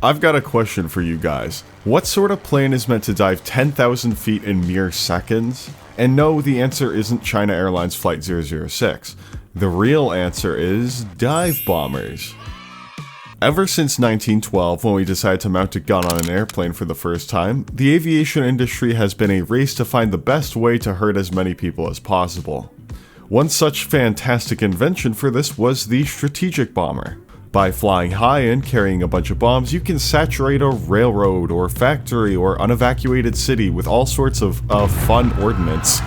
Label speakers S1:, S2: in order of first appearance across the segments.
S1: I've got a question for you guys. What sort of plane is meant to dive 10,000 feet in mere seconds? And no, the answer isn't China Airlines Flight 006. The real answer is dive bombers. Ever since 1912, when we decided to mount a gun on an airplane for the first time, the aviation industry has been a race to find the best way to hurt as many people as possible. One such fantastic invention for this was the strategic bomber. By flying high and carrying a bunch of bombs, you can saturate a railroad or factory or unevacuated city with all sorts of fun ordnance.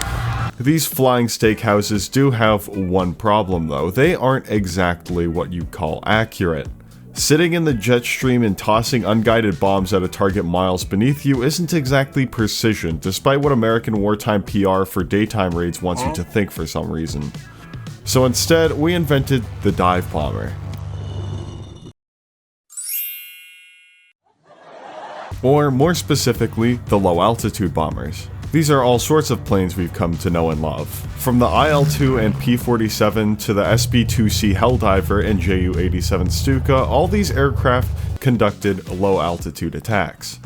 S1: These flying steakhouses do have one problem though. They aren't exactly what you'd call accurate. Sitting in the jet stream and tossing unguided bombs at a target miles beneath you isn't exactly precision, despite what American wartime PR for daytime raids wants you to think for some reason. So instead, we invented the dive bomber. Or more specifically, the low-altitude bombers. These are all sorts of planes we've come to know and love. From the IL-2 and P-47 to the SB-2C Helldiver and Ju-87 Stuka, all these aircraft conducted low-altitude attacks.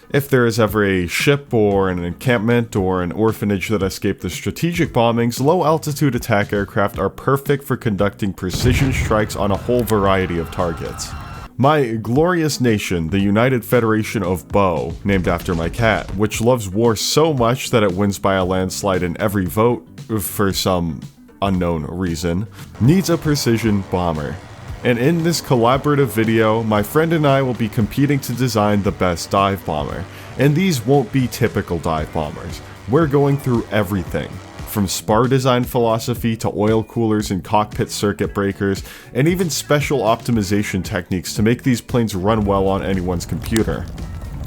S1: If there is ever a ship or an encampment or an orphanage that escaped the strategic bombings, low-altitude attack aircraft are perfect for conducting precision strikes on a whole variety of targets. My glorious nation, the United Federation of Bo, named after my cat, which loves war so much that it wins by a landslide in every vote, for some unknown reason, needs a precision bomber. And in this collaborative video, my friend and I will be competing to design the best dive bomber. And these won't be typical dive bombers. We're going through everything. From spar design philosophy to oil coolers and cockpit circuit breakers, and even special optimization techniques to make these planes run well on anyone's computer.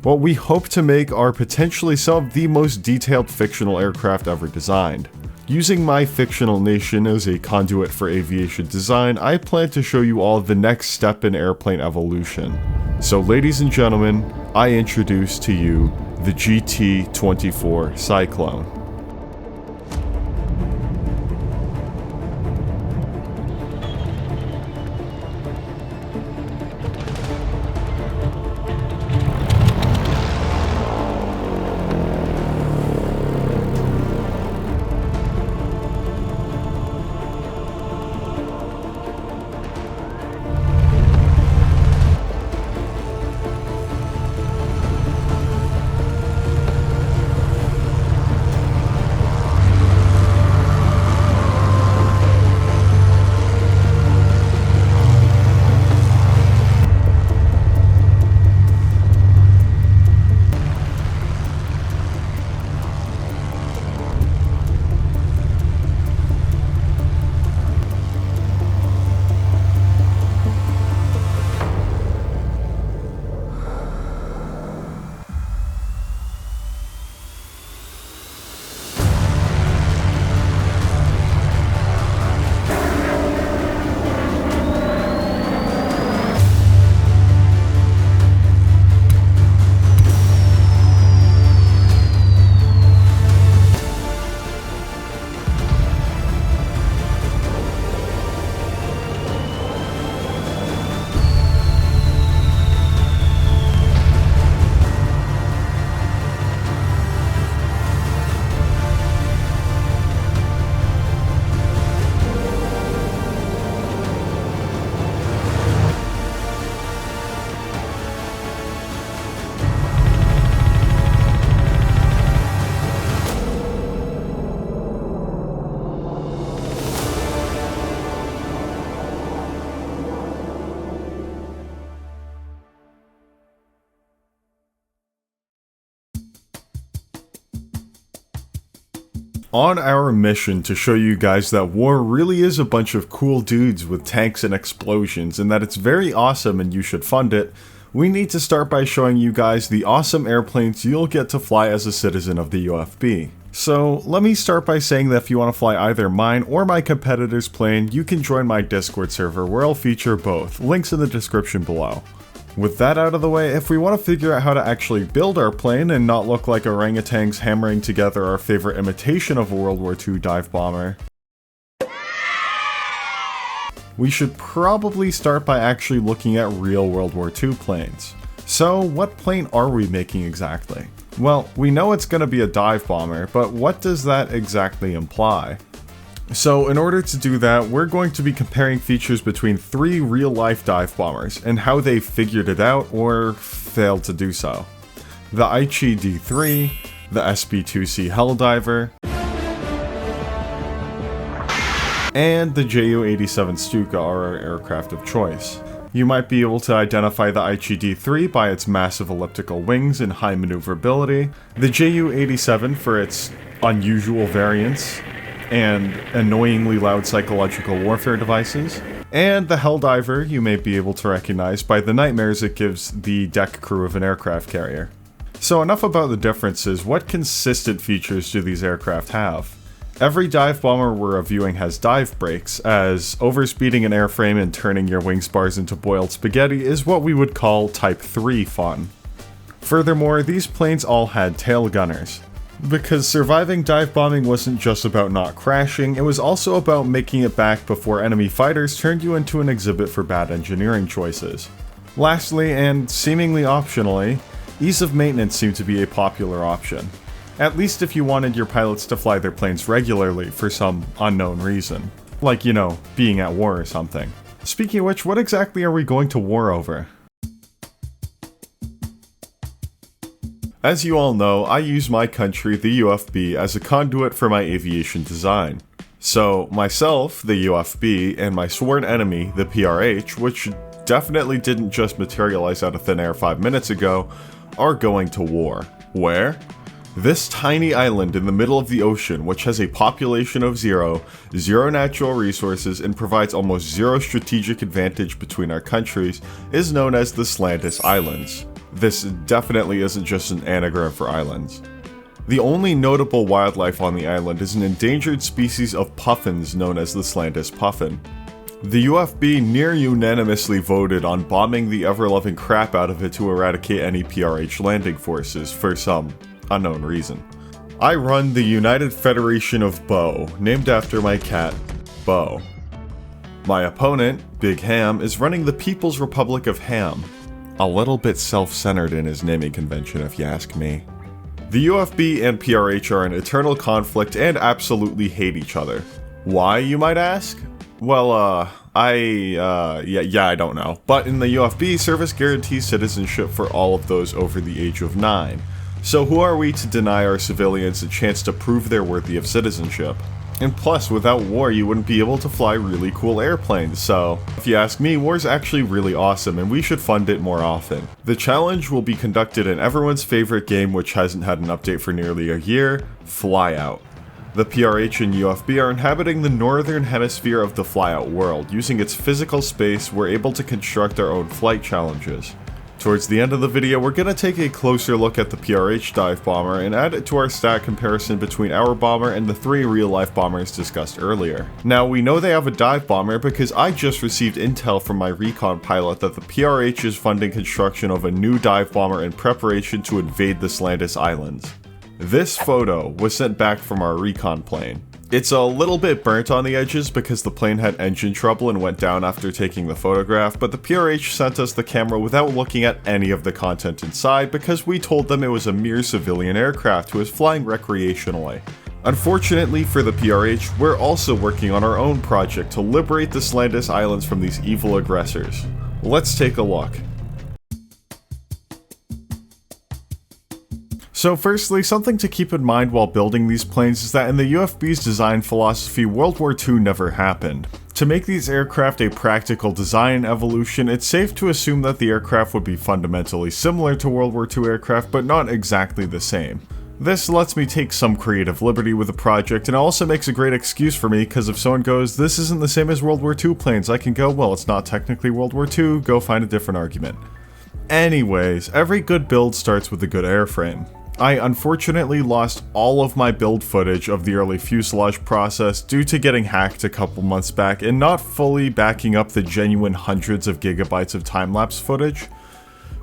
S1: What we hope to make are potentially some of the most detailed fictional aircraft ever designed. Using my fictional nation as a conduit for aviation design, I plan to show you all the next step in airplane evolution. So ladies and gentlemen, I introduce to you the GT-24 Cyclone. On our mission to show you guys that war really is a bunch of cool dudes with tanks and explosions, and that it's very awesome and you should fund it, we need to start by showing you guys the awesome airplanes you'll get to fly as a citizen of the UFB. So let me start by saying that if you want to fly either mine or my competitor's plane, you can join my Discord server where I'll feature both, links in the description below. With that out of the way, if we want to figure out how to actually build our plane and not look like orangutans hammering together our favorite imitation of a World War II dive bomber, we should probably start by actually looking at real World War II planes. So what plane are we making exactly? Well, we know it's going to be a dive bomber, but what does that exactly imply? So in order to do that, we're going to be comparing features between 3 real-life dive bombers and how they figured it out or failed to do so. The Aichi D3, the SB2C Helldiver, and the Ju-87 Stuka are our aircraft of choice. You might be able to identify the Aichi D3 by its massive elliptical wings and high maneuverability, the Ju-87 for its unusual variance and annoyingly loud psychological warfare devices, and the Helldiver you may be able to recognize by the nightmares it gives the deck crew of an aircraft carrier. So enough about the differences. What consistent features do these aircraft have? Every dive bomber we're reviewing has dive brakes, as overspeeding an airframe and turning your wing spars into boiled spaghetti is what we would call Type 3 fun. Furthermore, these planes all had tail gunners. Because surviving dive bombing wasn't just about not crashing, it was also about making it back before enemy fighters turned you into an exhibit for bad engineering choices. Lastly, and seemingly optionally, ease of maintenance seemed to be a popular option. At least if you wanted your pilots to fly their planes regularly for some unknown reason. Like, you know, being at war or something. Speaking of which, what exactly are we going to war over? As you all know, I use my country, the UFB, as a conduit for my aviation design. So, myself, the UFB, and my sworn enemy, the PRH, which definitely didn't just materialize out of thin air 5 minutes ago, are going to war. Where? This tiny island in the middle of the ocean, which has a population of 0, 0 natural resources, and provides almost 0 strategic advantage between our countries, is known as the Slandus Islands. This definitely isn't just an anagram for islands. The only notable wildlife on the island is an endangered species of puffins known as the Slandus puffin. The UFB near unanimously voted on bombing the ever-loving crap out of it to eradicate any PRH landing forces for some unknown reason. I run the United Federation of Bo, named after my cat, Bo. My opponent, Big Ham, is running the People's Republic of Ham. A little bit self-centered in his naming convention, if you ask me. The UFB and PRH are in eternal conflict and absolutely hate each other. Why, you might ask? Well, I don't know. But in the UFB, service guarantees citizenship for all of those over the age of 9. So who are we to deny our civilians a chance to prove they're worthy of citizenship? And plus, without war, you wouldn't be able to fly really cool airplanes, so if you ask me, war's actually really awesome and we should fund it more often. The challenge will be conducted in everyone's favorite game which hasn't had an update for nearly a year, Flyout. The PRH and UFB are inhabiting the northern hemisphere of the Flyout world. Using its physical space, we're able to construct our own flight challenges. Towards the end of the video, we're going to take a closer look at the PRH dive bomber and add it to our stat comparison between our bomber and the 3 real-life bombers discussed earlier. Now, we know they have a dive bomber because I just received intel from my recon pilot that the PRH is funding construction of a new dive bomber in preparation to invade the Slandus Islands. This photo was sent back from our recon plane. It's a little bit burnt on the edges because the plane had engine trouble and went down after taking the photograph, but the PRH sent us the camera without looking at any of the content inside because we told them it was a mere civilian aircraft who was flying recreationally. Unfortunately for the PRH, we're also working on our own project to liberate the Slandus Islands from these evil aggressors. Let's take a look. So firstly, something to keep in mind while building these planes is that in the UFB's design philosophy, World War II never happened. To make these aircraft a practical design evolution, it's safe to assume that the aircraft would be fundamentally similar to World War II aircraft, but not exactly the same. This lets me take some creative liberty with the project, and also makes a great excuse for me, because if someone goes, this isn't the same as World War II planes, I can go, well, it's not technically World War II, go find a different argument. Anyways, every good build starts with a good airframe. I unfortunately lost all of my build footage of the early fuselage process due to getting hacked a couple months back and not fully backing up the genuine hundreds of gigabytes of time-lapse footage.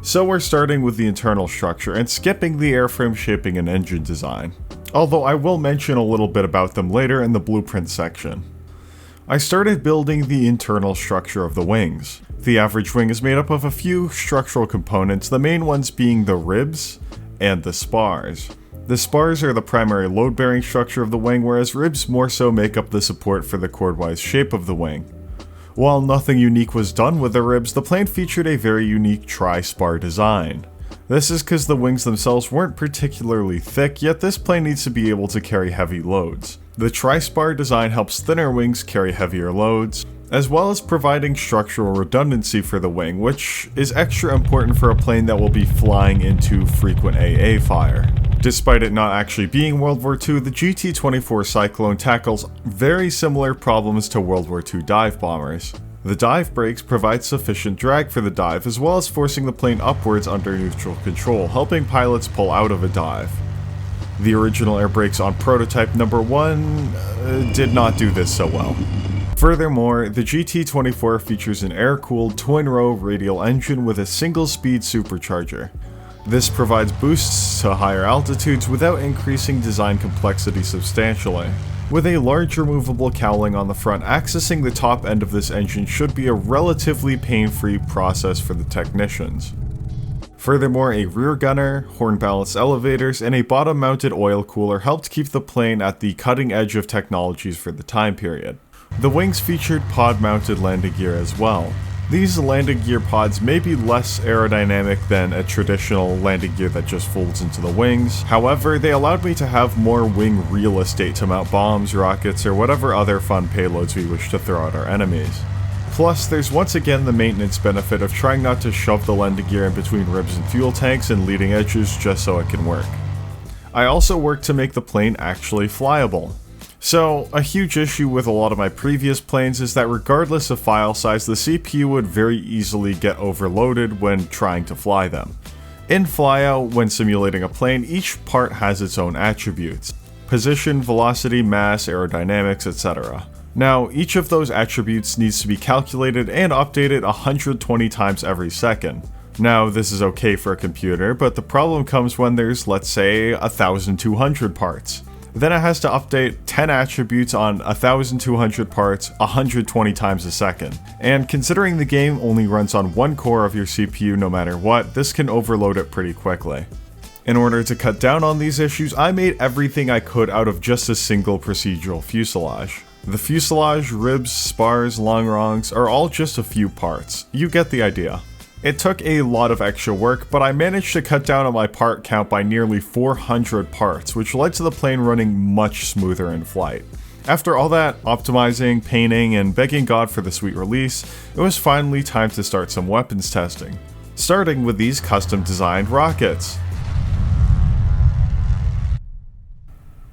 S1: So we're starting with the internal structure and skipping the airframe shaping and engine design. Although I will mention a little bit about them later in the blueprint section. I started building the internal structure of the wings. The average wing is made up of a few structural components, the main ones being the ribs and the spars. The spars are the primary load-bearing structure of the wing, whereas ribs more so make up the support for the chordwise shape of the wing. While nothing unique was done with the ribs, the plane featured a very unique tri-spar design. This is because the wings themselves weren't particularly thick, yet this plane needs to be able to carry heavy loads. The tri-spar design helps thinner wings carry heavier loads, as well as providing structural redundancy for the wing, which is extra important for a plane that will be flying into frequent AA fire. Despite it not actually being World War II, the GT-24 Cyclone tackles very similar problems to World War II dive bombers. The dive brakes provide sufficient drag for the dive, as well as forcing the plane upwards under neutral control, helping pilots pull out of a dive. The original air brakes on prototype number 1 did not do this so well. Furthermore, the GT-24 features an air-cooled twin-row radial engine with a single-speed supercharger. This provides boosts to higher altitudes without increasing design complexity substantially. With a large removable cowling on the front, accessing the top end of this engine should be a relatively pain-free process for the technicians. Furthermore, a rear gunner, horn ballast elevators, and a bottom-mounted oil cooler helped keep the plane at the cutting edge of technologies for the time period. The wings featured pod-mounted landing gear as well. These landing gear pods may be less aerodynamic than a traditional landing gear that just folds into the wings. However, they allowed me to have more wing real estate to mount bombs, rockets, or whatever other fun payloads we wish to throw at our enemies. Plus, there's once again the maintenance benefit of trying not to shove the landing gear in between ribs and fuel tanks and leading edges just so it can work. I also worked to make the plane actually flyable. So, a huge issue with a lot of my previous planes is that regardless of file size, the CPU would very easily get overloaded when trying to fly them. In flyout, when simulating a plane, each part has its own attributes: position, velocity, mass, aerodynamics, etc. Now, each of those attributes needs to be calculated and updated 120 times every second. Now, this is okay for a computer, but the problem comes when there's, let's say, 1,200 parts. Then it has to update 10 attributes on 1,200 parts 120 times a second. And considering the game only runs on one core of your CPU no matter what, this can overload it pretty quickly. In order to cut down on these issues, I made everything I could out of just a single procedural fuselage. The fuselage, ribs, spars, longerons are all just a few parts. You get the idea. It took a lot of extra work, but I managed to cut down on my part count by nearly 400 parts, which led to the plane running much smoother in flight. After all that optimizing, painting, and begging God for the sweet release, it was finally time to start some weapons testing. Starting with these custom designed rockets.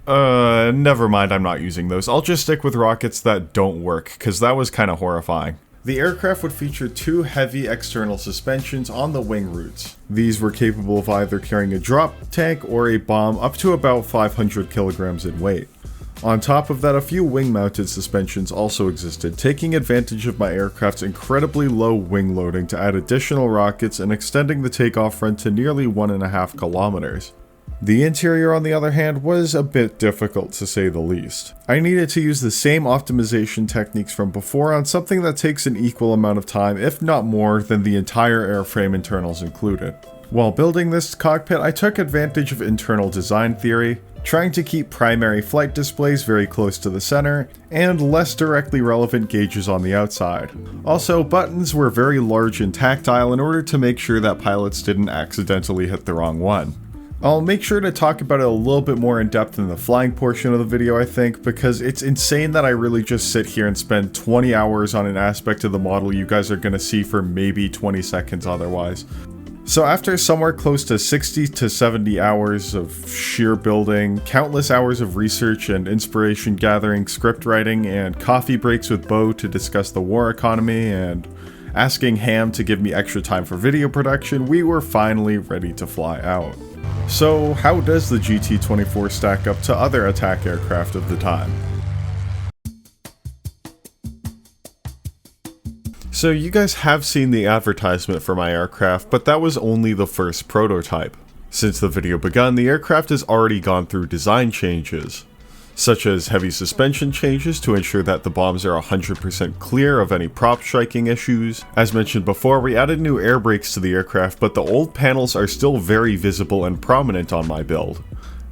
S1: Never mind, I'm not using those. I'll just stick with rockets that don't work, cause that was kinda horrifying. The aircraft would feature two heavy external suspensions on the wing roots. These were capable of either carrying a drop tank or a bomb up to about 500 kilograms in weight. On top of that, a few wing-mounted suspensions also existed, taking advantage of my aircraft's incredibly low wing loading to add additional rockets and extending the takeoff run to nearly 1.5 kilometers. The interior, on the other hand, was a bit difficult to say the least. I needed to use the same optimization techniques from before on something that takes an equal amount of time, if not more, than the entire airframe internals included. While building this cockpit, I took advantage of internal design theory, trying to keep primary flight displays very close to the center, and less directly relevant gauges on the outside. Also, buttons were very large and tactile in order to make sure that pilots didn't accidentally hit the wrong one. I'll make sure to talk about it a little bit more in depth in the flying portion of the video, I think, because it's insane that I really just sit here and spend 20 hours on an aspect of the model you guys are going to see for maybe 20 seconds otherwise. So after somewhere close to 60 to 70 hours of sheer building, countless hours of research and inspiration gathering, script writing, and coffee breaks with Bo to discuss the war economy, and asking Ham to give me extra time for video production, we were finally ready to fly out. So how does the GT-24 stack up to other attack aircraft of the time? So you guys have seen the advertisement for my aircraft, but that was only the first prototype. Since the video begun, the aircraft has already gone through design changes. such as heavy suspension changes to ensure that the bombs are 100% clear of any prop striking issues. As mentioned before, we added new air brakes to the aircraft, but the old panels are still very visible and prominent on my build.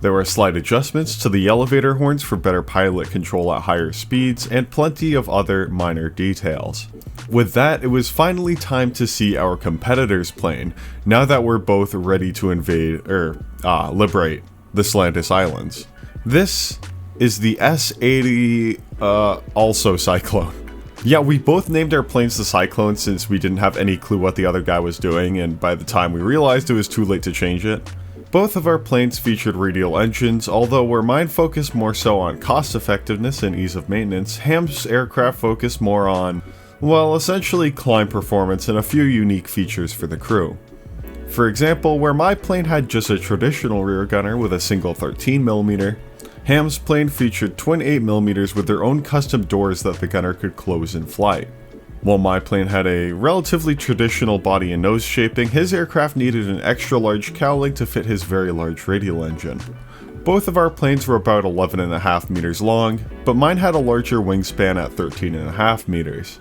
S1: There were slight adjustments to the elevator horns for better pilot control at higher speeds, and plenty of other minor details. With that, it was finally time to see our competitor's plane, now that we're both ready to liberate the Slandus Islands. This is the S-80, also Cyclone. Yeah, we both named our planes the Cyclone since we didn't have any clue what the other guy was doing, and by the time we realized it was too late to change it. Both of our planes featured radial engines, although where mine focused more so on cost effectiveness and ease of maintenance, Ham's aircraft focused more on, well, essentially climb performance and a few unique features for the crew. For example, where my plane had just a traditional rear gunner with a single 13mm, Ham's plane featured twin 8mm with their own custom doors that the gunner could close in flight. While my plane had a relatively traditional body and nose shaping, his aircraft needed an extra large cowling to fit his very large radial engine. Both of our planes were about 11.5 meters long, but mine had a larger wingspan at 13.5 meters.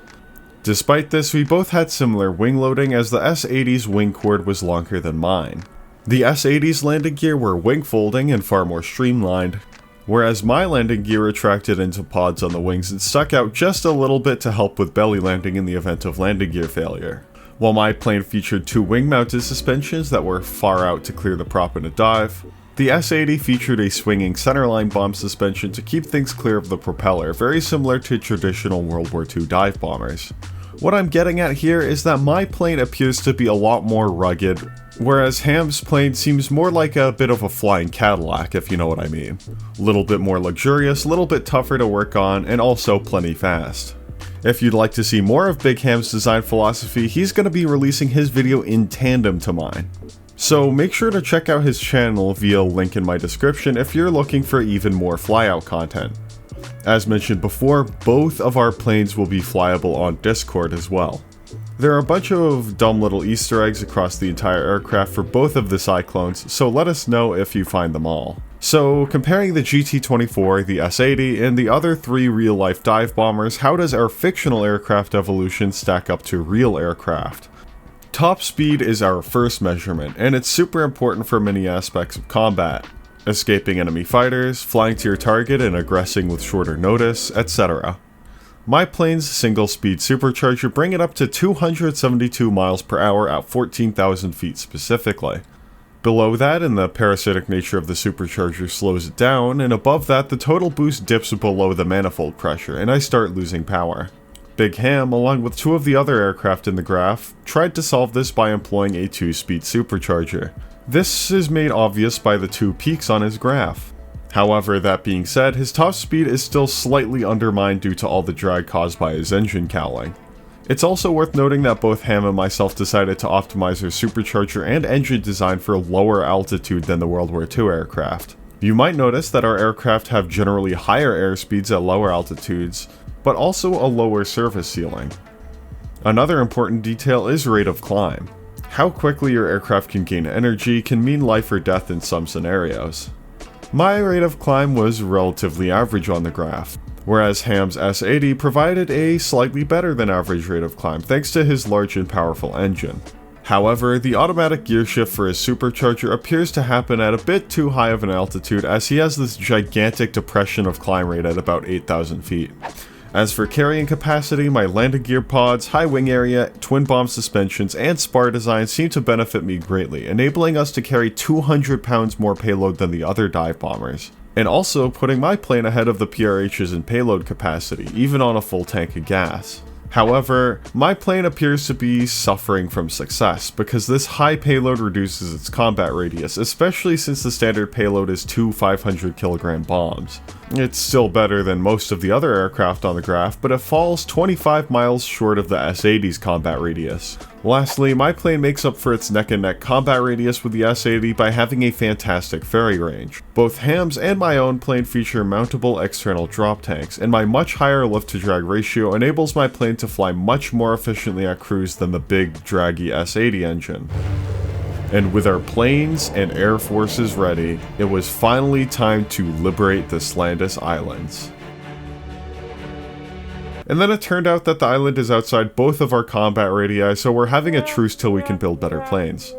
S1: Despite this, we both had similar wing loading as the S-80's wing chord was longer than mine. The S-80's landing gear were wing folding and far more streamlined, whereas my landing gear retracted into pods on the wings and stuck out just a little bit to help with belly landing in the event of landing gear failure. While my plane featured two wing-mounted suspensions that were far out to clear the prop in a dive, the S-80 featured a swinging centerline bomb suspension to keep things clear of the propeller, very similar to traditional World War II dive bombers. What I'm getting at here is that my plane appears to be a lot more rugged, whereas Ham's plane seems more like a bit of a flying Cadillac, if you know what I mean. A little bit more luxurious, a little bit tougher to work on, and also plenty fast. If you'd like to see more of Big Ham's design philosophy, he's going to be releasing his video in tandem to mine. So make sure to check out his channel via link in my description if you're looking for even more flyout content. As mentioned before, both of our planes will be flyable on Discord as well. There are a bunch of dumb little Easter eggs across the entire aircraft for both of the Cyclones, so let us know if you find them all. So, comparing the GT-24, the S-80, and the other three real-life dive bombers, how does our fictional aircraft evolution stack up to real aircraft? Top speed is our first measurement, and it's super important for many aspects of combat. Escaping enemy fighters, flying to your target and aggressing with shorter notice, etc. My plane's single-speed supercharger bring it up to 272 miles per hour at 14,000 feet specifically. Below that, and the parasitic nature of the supercharger slows it down, and above that the total boost dips below the manifold pressure, and I start losing power. Big Ham, along with two of the other aircraft in the graph, tried to solve this by employing a 2-speed supercharger. This is made obvious by the two peaks on his graph. However, that being said, his top speed is still slightly undermined due to all the drag caused by his engine cowling. It's also worth noting that both Ham and myself decided to optimize our supercharger and engine design for lower altitude than the World War II aircraft. You might notice that our aircraft have generally higher airspeeds at lower altitudes, but also a lower surface ceiling. Another important detail is rate of climb. How quickly your aircraft can gain energy can mean life or death in some scenarios. My rate of climb was relatively average on the graph, whereas Ham's S-80 provided a slightly better than average rate of climb thanks to his large and powerful engine. However, the automatic gear shift for his supercharger appears to happen at a bit too high of an altitude as he has this gigantic depression of climb rate at about 8,000 feet. As for carrying capacity, my landing gear pods, high wing area, twin bomb suspensions, and spar design seem to benefit me greatly, enabling us to carry 200 pounds more payload than the other dive bombers, and also putting my plane ahead of the PRHs in payload capacity, even on a full tank of gas. However, my plane appears to be suffering from success, because this high payload reduces its combat radius, especially since the standard payload is two 500 kilogram bombs. It's still better than most of the other aircraft on the graph, but it falls 25 miles short of the S-80's combat radius. Lastly, my plane makes up for its neck-and-neck combat radius with the S-80 by having a fantastic ferry range. Both Ham's and my own plane feature mountable external drop tanks, and my much higher lift-to-drag ratio enables my plane to fly much more efficiently at cruise than the big, draggy S-80 engine. And with our planes and air forces ready, it was finally time to liberate the Slandus Islands. And then it turned out that the island is outside both of our combat radii, so we're having a truce till we can build better planes.